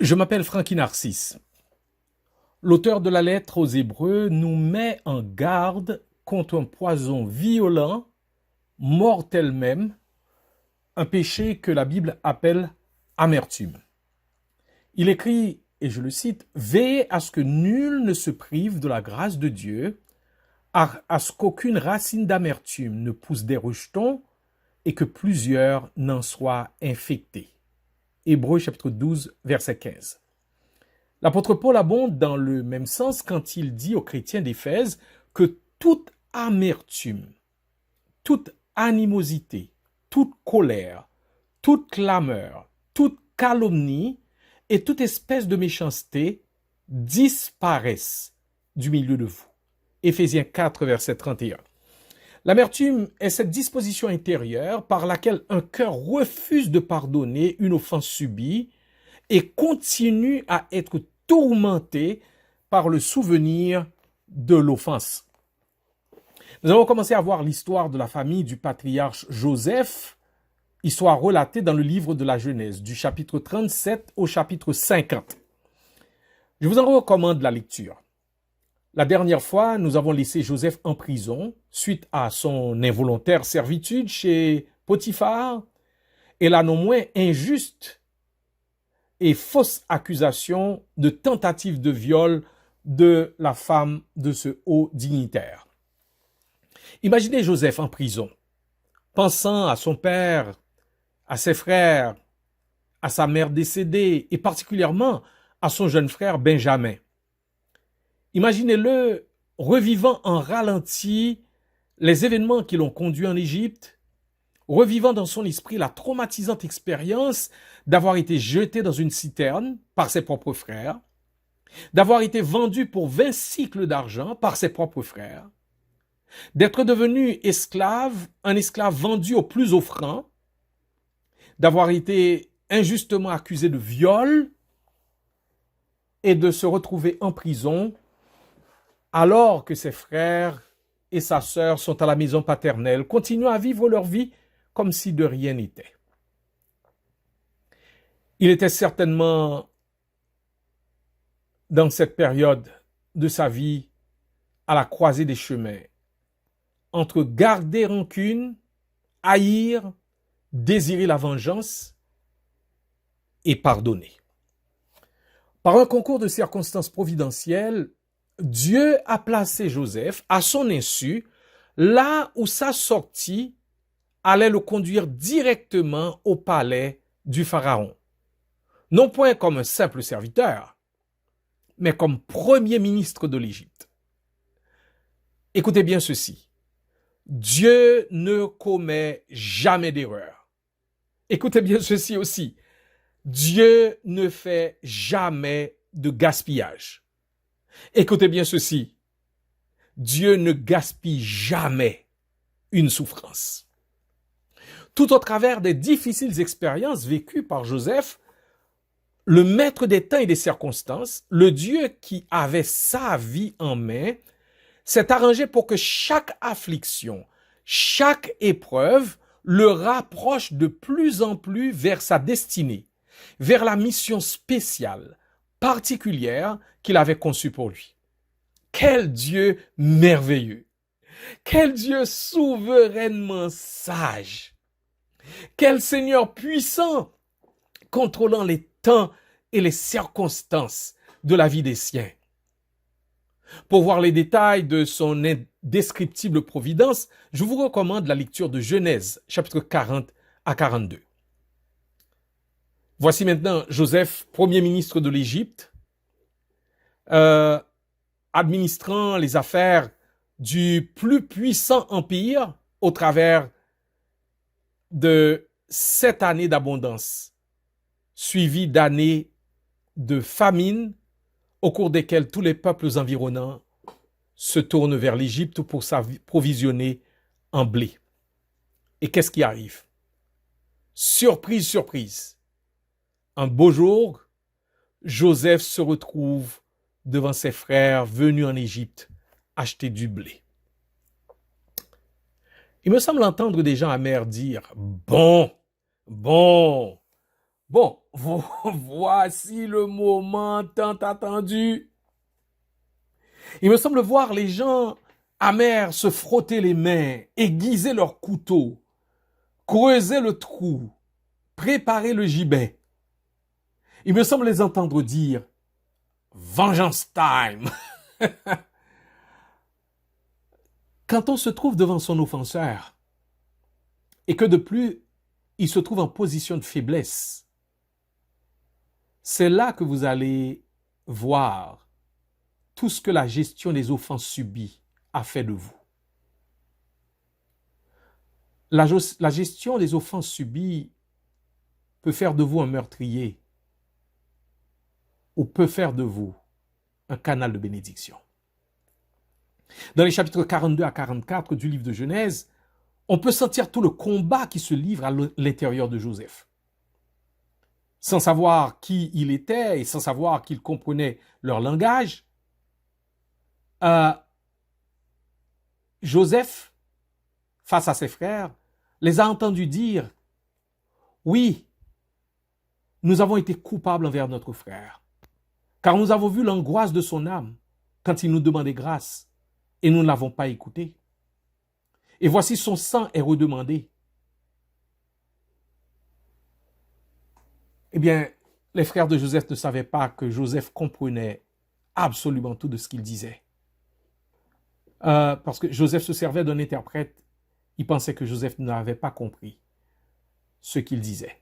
Je m'appelle Francky Narcisse. L'auteur de la lettre aux Hébreux nous met en garde contre un poison violent, mortel même, un péché que la Bible appelle amertume. Il écrit, et je le cite, « Veillez à ce que nul ne se prive de la grâce de Dieu, à ce qu'aucune racine d'amertume ne pousse des rejetons et que plusieurs n'en soient infectés. » Hébreux chapitre 12, verset 15. L'apôtre Paul abonde dans le même sens quand il dit aux chrétiens d'Éphèse que toute amertume, toute animosité, toute colère, toute clameur, toute calomnie et toute espèce de méchanceté disparaissent du milieu de vous. Éphésiens 4, verset 31. L'amertume est cette disposition intérieure par laquelle un cœur refuse de pardonner une offense subie et continue à être tourmenté par le souvenir de l'offense. Nous allons commencer à voir l'histoire de la famille du patriarche Joseph, histoire relatée dans le livre de la Genèse, du chapitre 37 au chapitre 50. Je vous en recommande la lecture. La dernière fois, nous avons laissé Joseph en prison suite à son involontaire servitude chez Potiphar et la non moins injuste et fausse accusation de tentative de viol de la femme de ce haut dignitaire. Imaginez Joseph en prison, pensant à son père, à ses frères, à sa mère décédée et particulièrement à son jeune frère Benjamin. Imaginez-le revivant en ralenti les événements qui l'ont conduit en Égypte, revivant dans son esprit la traumatisante expérience d'avoir été jeté dans une citerne par ses propres frères, d'avoir été vendu pour 20 cycles d'argent par ses propres frères, d'être devenu esclave, un esclave vendu au plus offrant, d'avoir été injustement accusé de viol et de se retrouver en prison alors que ses frères et sa sœur sont à la maison paternelle, continuant à vivre leur vie comme si de rien n'était. Il était certainement dans cette période de sa vie à la croisée des chemins, entre garder rancune, haïr, désirer la vengeance et pardonner. Par un concours de circonstances providentielles, Dieu a placé Joseph à son insu là où sa sortie allait le conduire directement au palais du Pharaon. Non point comme un simple serviteur, mais comme premier ministre de l'Égypte. Écoutez bien ceci. Dieu ne commet jamais d'erreur. Écoutez bien ceci aussi. Dieu ne fait jamais de gaspillage. Écoutez bien ceci. Dieu ne gaspille jamais une souffrance. Tout au travers des difficiles expériences vécues par Joseph, le maître des temps et des circonstances, le Dieu qui avait sa vie en main, s'est arrangé pour que chaque affliction, chaque épreuve le rapproche de plus en plus vers sa destinée, vers la mission spéciale, particulière qu'il avait conçue pour lui. Quel Dieu merveilleux! Quel Dieu souverainement sage! Quel Seigneur puissant, contrôlant les temps et les circonstances de la vie des siens. Pour voir les détails de son indescriptible providence, je vous recommande la lecture de Genèse, chapitre 40 à 42. Voici maintenant Joseph, premier ministre de l'Égypte, administrant les affaires du plus puissant empire au travers de 7 années d'abondance, suivies d'années de famine, au cours desquelles tous les peuples environnants se tournent vers l'Égypte pour s'approvisionner en blé. Et qu'est-ce qui arrive? Surprise, surprise. Un beau jour, Joseph se retrouve devant ses frères venus en Égypte acheter du blé. Il me semble entendre des gens amers dire « Bon, voici le moment tant attendu. Il me semble voir les gens amers se frotter les mains, aiguiser leurs couteaux, creuser le trou, préparer le gibet. Il me semble les entendre dire « Vengeance time ». Quand on se trouve devant son offenseur et que de plus, il se trouve en position de faiblesse, c'est là que vous allez voir tout ce que la gestion des offenses subies a fait de vous. La gestion des offenses subies peut faire de vous un meurtrier ou peut faire de vous un canal de bénédiction. Dans les chapitres 42 à 44 du livre de Genèse, on peut sentir tout le combat qui se livre à l'intérieur de Joseph. Sans savoir qui il était et sans savoir qu'il comprenait leur langage, Joseph, face à ses frères, les a entendus dire « Oui, nous avons été coupables envers notre frère, car nous avons vu l'angoisse de son âme quand il nous demandait grâce, et nous ne l'avons pas écouté. Et voici son sang est redemandé. » Eh bien, les frères de Joseph ne savaient pas que Joseph comprenait absolument tout de ce qu'il disait. Parce que Joseph se servait d'un interprète, ils pensaient que Joseph n'avait pas compris ce qu'il disait.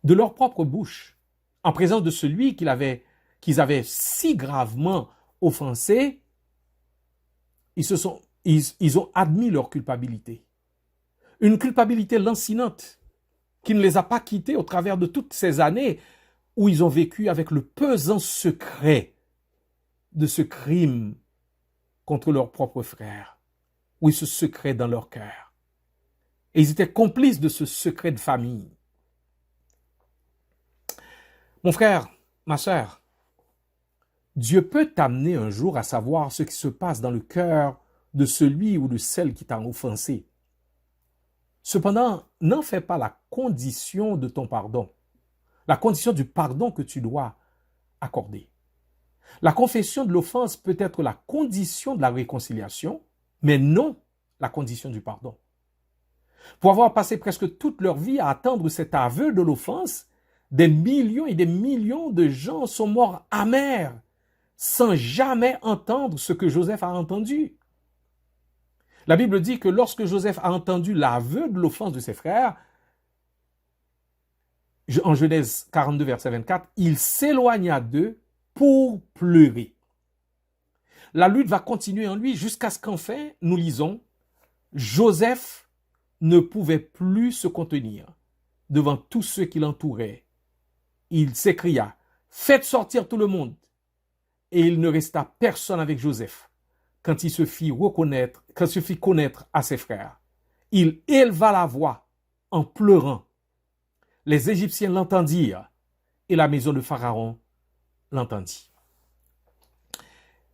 De leur propre bouche, en présence de celui qu'ils avaient si gravement offensé, ils ont admis leur culpabilité. Une culpabilité lancinante qui ne les a pas quittés au travers de toutes ces années où ils ont vécu avec le pesant secret de ce crime contre leur propre frère. Oui, ce secret dans leur cœur. Et ils étaient complices de ce secret de famille. Mon frère, ma sœur, Dieu peut t'amener un jour à savoir ce qui se passe dans le cœur de celui ou de celle qui t'a offensé. Cependant, n'en fais pas la condition de ton pardon, la condition du pardon que tu dois accorder. La confession de l'offense peut être la condition de la réconciliation, mais non la condition du pardon. Pour avoir passé presque toute leur vie à attendre cet aveu de l'offense, des millions et des millions de gens sont morts amers, sans jamais entendre ce que Joseph a entendu. La Bible dit que lorsque Joseph a entendu l'aveu de l'offense de ses frères, en Genèse 42, verset 24, il s'éloigna d'eux pour pleurer. La lutte va continuer en lui jusqu'à ce qu'enfin, nous lisons, Joseph ne pouvait plus se contenir devant tous ceux qui l'entouraient. Il s'écria, « Faites sortir tout le monde !» Et il ne resta personne avec Joseph quand il se fit connaître à ses frères. Il éleva la voix en pleurant. Les Égyptiens l'entendirent et la maison de Pharaon l'entendit.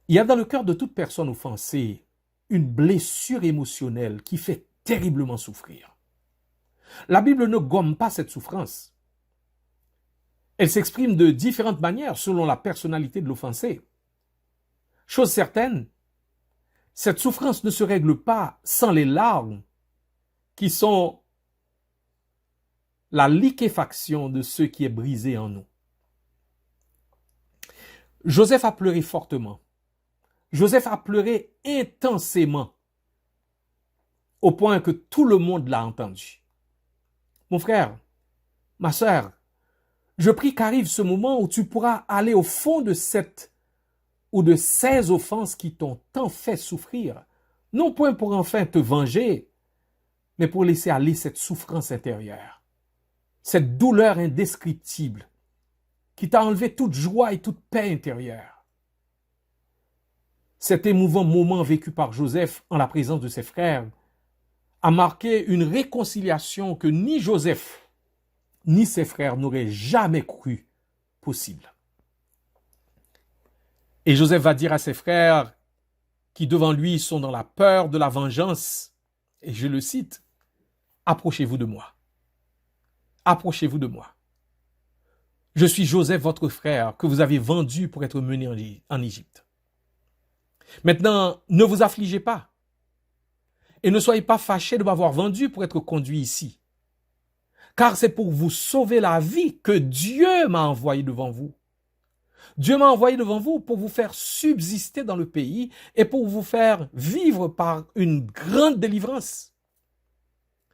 Il y a dans le cœur de toute personne offensée une blessure émotionnelle qui fait terriblement souffrir. La Bible ne gomme pas cette souffrance. Elle s'exprime de différentes manières selon la personnalité de l'offensé. Chose certaine, cette souffrance ne se règle pas sans les larmes qui sont la liquéfaction de ce qui est brisé en nous. Joseph a pleuré fortement. Joseph a pleuré intensément au point que tout le monde l'a entendu. Mon frère, ma sœur, je prie qu'arrive ce moment où tu pourras aller au fond de cette ou de ces offenses qui t'ont tant fait souffrir, non point pour enfin te venger, mais pour laisser aller cette souffrance intérieure, cette douleur indescriptible qui t'a enlevé toute joie et toute paix intérieure. Cet émouvant moment vécu par Joseph en la présence de ses frères a marqué une réconciliation que ni Joseph ni ses frères n'auraient jamais cru possible. Et Joseph va dire à ses frères qui devant lui sont dans la peur de la vengeance, et je le cite, « Approchez-vous de moi. Approchez-vous de moi. Je suis Joseph, votre frère, que vous avez vendu pour être mené en Égypte. Maintenant, ne vous affligez pas et ne soyez pas fâchés de m'avoir vendu pour être conduit ici. Car c'est pour vous sauver la vie que Dieu m'a envoyé devant vous. Dieu m'a envoyé devant vous pour vous faire subsister dans le pays et pour vous faire vivre par une grande délivrance.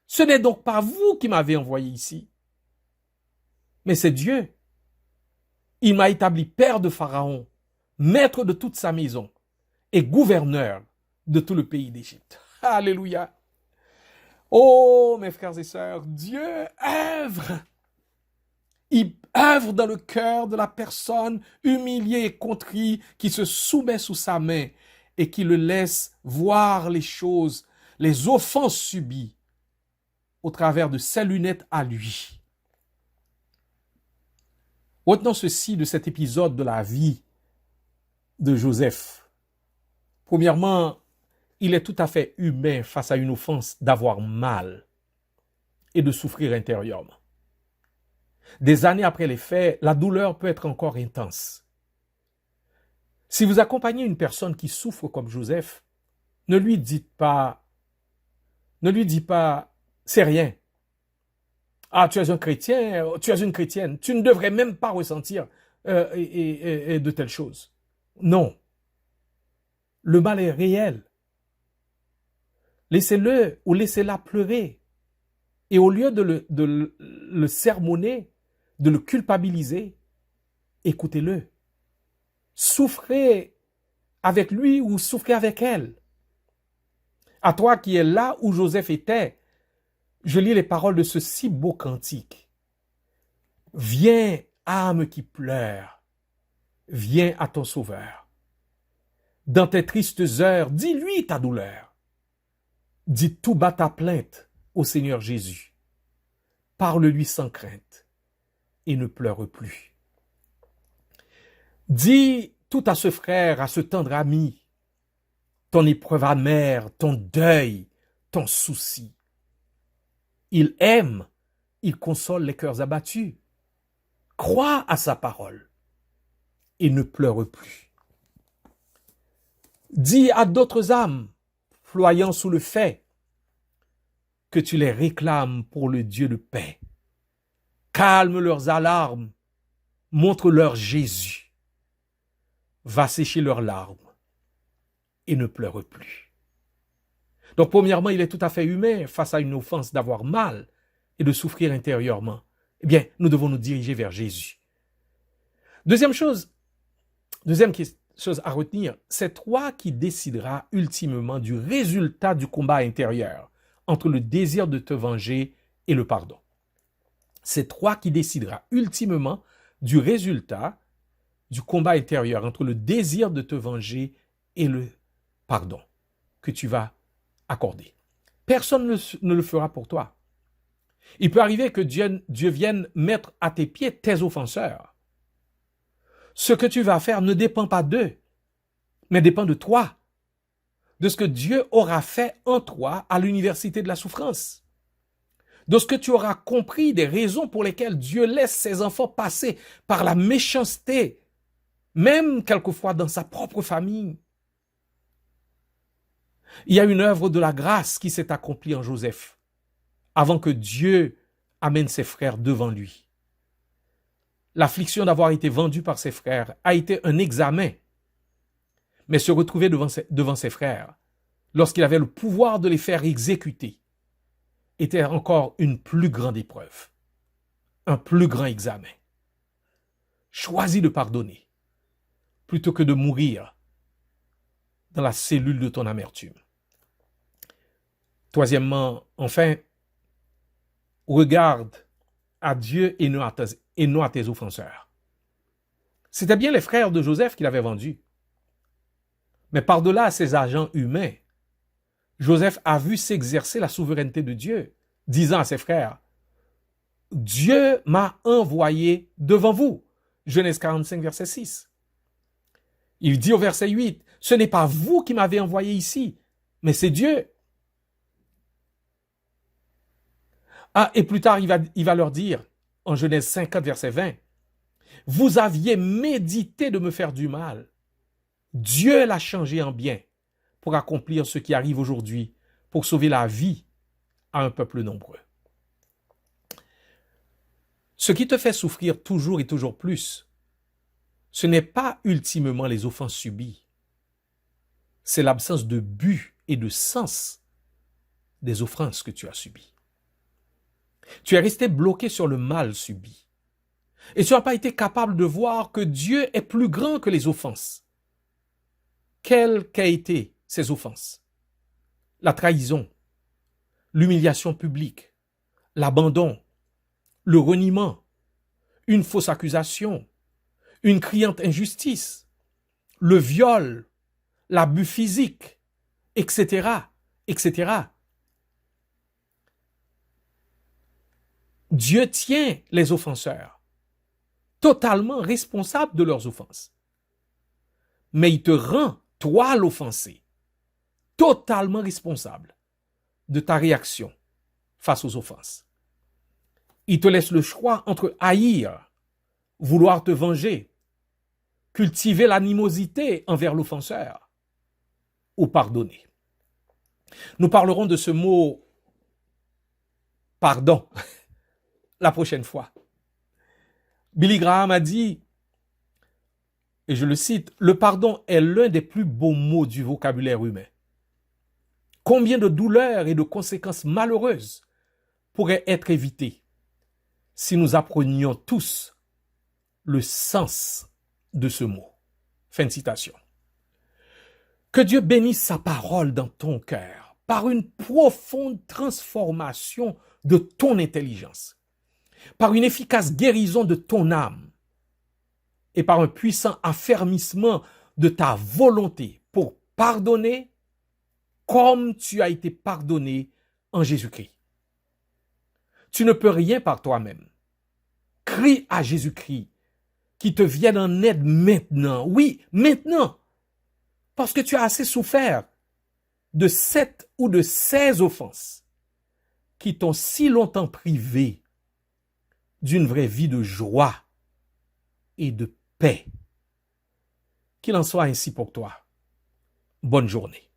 Ce n'est donc pas vous qui m'avez envoyé ici, mais c'est Dieu. Il m'a établi père de Pharaon, maître de toute sa maison et gouverneur de tout le pays d'Égypte. Alléluia. Oh, mes frères et sœurs, Dieu œuvre. Il œuvre dans le cœur de la personne humiliée et contrit qui se soumet sous sa main et qui le laisse voir les choses, les offenses subies au travers de ses lunettes à lui. Retenons ceci de cet épisode de la vie de Joseph. Premièrement, il est tout à fait humain face à une offense d'avoir mal et de souffrir intérieurement. Des années après les faits, la douleur peut être encore intense. Si vous accompagnez une personne qui souffre comme Joseph, ne lui dites pas, c'est rien. Ah, tu es un chrétien, tu es une chrétienne, tu ne devrais même pas ressentir de telles choses. Non. Le mal est réel. Laissez-le ou laissez-la pleurer. Et au lieu de le sermonner, de le culpabiliser, écoutez-le. Souffrez avec lui ou souffrez avec elle. À toi qui es là où Joseph était, je lis les paroles de ce si beau cantique. Viens, âme qui pleure, viens à ton sauveur. Dans tes tristes heures, dis-lui ta douleur. Dis tout bas ta plainte au Seigneur Jésus. Parle-lui sans crainte et ne pleure plus. Dis tout à ce frère, à ce tendre ami, ton épreuve amère, ton deuil, ton souci. Il aime, il console les cœurs abattus. Crois à sa parole et ne pleure plus. Dis à d'autres âmes, ployant sous le fait, que tu les réclames pour le Dieu de paix. Calme leurs alarmes, montre-leur Jésus. Va sécher leurs larmes et ne pleure plus. Donc, premièrement, il est tout à fait humain face à une offense d'avoir mal et de souffrir intérieurement. Eh bien, nous devons nous diriger vers Jésus. Deuxième chose à retenir, c'est toi qui décideras ultimement du résultat du combat intérieur entre le désir de te venger et le pardon. C'est toi qui décideras ultimement du résultat du combat intérieur entre le désir de te venger et le pardon que tu vas accorder. Personne ne le fera pour toi. Il peut arriver que Dieu vienne mettre à tes pieds tes offenseurs. Ce que tu vas faire ne dépend pas d'eux, mais dépend de toi, de ce que Dieu aura fait en toi à l'université de la souffrance, de ce que tu auras compris des raisons pour lesquelles Dieu laisse ses enfants passer par la méchanceté, même quelquefois dans sa propre famille. Il y a une œuvre de la grâce qui s'est accomplie en Joseph, avant que Dieu amène ses frères devant lui. L'affliction d'avoir été vendu par ses frères a été un examen, mais se retrouver devant ses frères, lorsqu'il avait le pouvoir de les faire exécuter, était encore une plus grande épreuve, un plus grand examen. Choisis de pardonner, plutôt que de mourir dans la cellule de ton amertume. Troisièmement, enfin, regarde à Dieu et non à tes offenseurs. C'était bien les frères de Joseph qui l'avaient vendu. Mais par-delà ces agents humains, Joseph a vu s'exercer la souveraineté de Dieu, disant à ses frères, « Dieu m'a envoyé devant vous. » Genèse 45, verset 6. Il dit au verset 8, « Ce n'est pas vous qui m'avez envoyé ici, mais c'est Dieu. » Ah, et plus tard, il va leur dire, en Genèse 50, verset 20, Vous aviez médité de me faire du mal. Dieu l'a changé en bien pour accomplir ce qui arrive aujourd'hui, pour sauver la vie à un peuple nombreux. Ce qui te fait souffrir toujours et toujours plus, ce n'est pas ultimement les offenses subies, c'est l'absence de but et de sens des offenses que tu as subies. Tu es resté bloqué sur le mal subi. Et tu n'as pas été capable de voir que Dieu est plus grand que les offenses. Quelles qu'aient été ces offenses? La trahison, l'humiliation publique, l'abandon, le reniement, une fausse accusation, une criante injustice, le viol, l'abus physique, etc., etc. Dieu tient les offenseurs totalement responsables de leurs offenses. Mais il te rend, toi l'offensé, totalement responsable de ta réaction face aux offenses. Il te laisse le choix entre haïr, vouloir te venger, cultiver l'animosité envers l'offenseur ou pardonner. Nous parlerons de ce mot pardon la prochaine fois. Billy Graham a dit, et je le cite, « Le pardon est l'un des plus beaux mots du vocabulaire humain. Combien de douleurs et de conséquences malheureuses pourraient être évitées si nous apprenions tous le sens de ce mot. » Fin de citation. Que Dieu bénisse sa parole dans ton cœur par une profonde transformation de ton intelligence, par une efficace guérison de ton âme et par un puissant affermissement de ta volonté pour pardonner comme tu as été pardonné en Jésus-Christ. Tu ne peux rien par toi-même. Crie à Jésus-Christ qui te vienne en aide maintenant. Oui, maintenant. Parce que tu as assez souffert de cette ou de ces offenses qui t'ont si longtemps privé d'une vraie vie de joie et de paix. Qu'il en soit ainsi pour toi. Bonne journée.